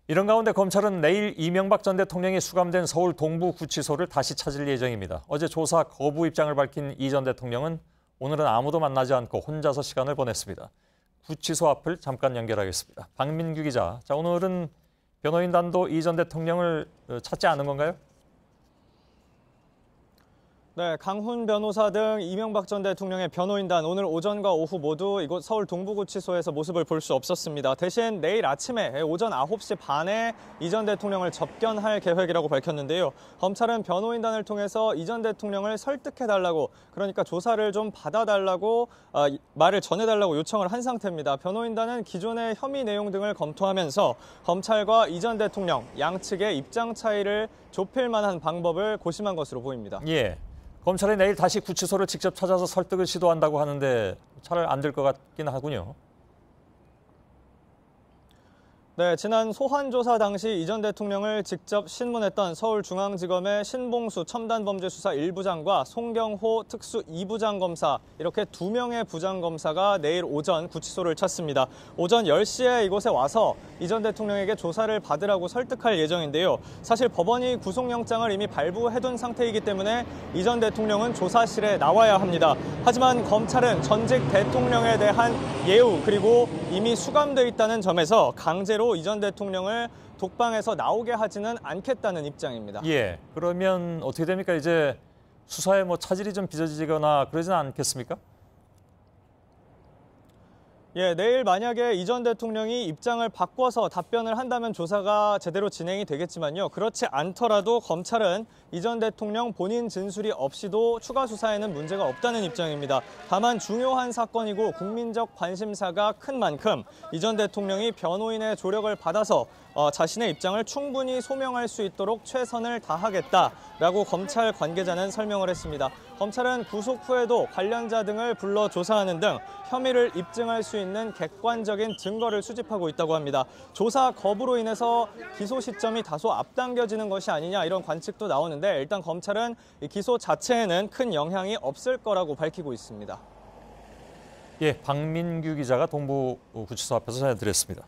이런 가운데 검찰은 내일 이명박 전 대통령이 수감된 서울 동부구치소를 다시 찾을 예정입니다. 어제 조사 거부 입장을 밝힌 이 전 대통령은 오늘은 아무도 만나지 않고 혼자서 시간을 보냈습니다. 구치소 앞을 잠깐 연결하겠습니다. 박민규 기자, 오늘은 변호인단도 이 전 대통령을 찾지 않은 건가요? 네, 강훈 변호사 등 이명박 전 대통령의 변호인단 오늘 오전과 오후 모두 이곳 서울 동부구치소에서 모습을 볼 수 없었습니다. 대신 내일 아침에 오전 9시 반에 이 전 대통령을 접견할 계획이라고 밝혔는데요. 검찰은 변호인단을 통해서 이 전 대통령을 설득해달라고, 그러니까 조사를 좀 받아달라고 말을 전해달라고 요청을 한 상태입니다. 변호인단은 기존의 혐의 내용 등을 검토하면서 검찰과 이 전 대통령 양측의 입장 차이를 좁힐 만한 방법을 고심한 것으로 보입니다. 예. 검찰이 내일 다시 구치소를 직접 찾아서 설득을 시도한다고 하는데 잘 안 될 것 같긴 하군요. 네, 지난 소환 조사 당시 이 전 대통령을 직접 신문했던 서울중앙지검의 신봉수 첨단범죄수사 1부장과 송경호 특수 2부장 검사, 이렇게 2명의 부장 검사가 내일 오전 구치소를 찾습니다. 오전 10시에 이곳에 와서 이 전 대통령에게 조사를 받으라고 설득할 예정인데요. 사실 법원이 구속영장을 이미 발부해둔 상태이기 때문에 이 전 대통령은 조사실에 나와야 합니다. 하지만 검찰은 전직 대통령에 대한 예우, 그리고 이미 수감돼 있다는 점에서 강제로 이 전 대통령을 독방에서 나오게 하지는 않겠다는 입장입니다. 예, 그러면 어떻게 됩니까? 이제 수사에 차질이 좀 빚어지거나 그러지는 않겠습니까? 예, 내일 만약에 이 전 대통령이 입장을 바꿔서 답변을 한다면 조사가 제대로 진행이 되겠지만요. 그렇지 않더라도 검찰은 이 전 대통령 본인 진술이 없이도 추가 수사에는 문제가 없다는 입장입니다. 다만 중요한 사건이고 국민적 관심사가 큰 만큼 이 전 대통령이 변호인의 조력을 받아서 자신의 입장을 충분히 소명할 수 있도록 최선을 다하겠다라고 검찰 관계자는 설명을 했습니다. 검찰은 구속 후에도 관련자 등을 불러 조사하는 등 혐의를 입증할 수 있는 객관적인 증거를 수집하고 있다고 합니다. 조사 거부로 인해서 기소 시점이 다소 앞당겨지는 것이 아니냐, 이런 관측도 나오는데 일단 검찰은 기소 자체에는 큰 영향이 없을 거라고 밝히고 있습니다. 예, 박민규 기자가 동부구치소 앞에서 전해드렸습니다.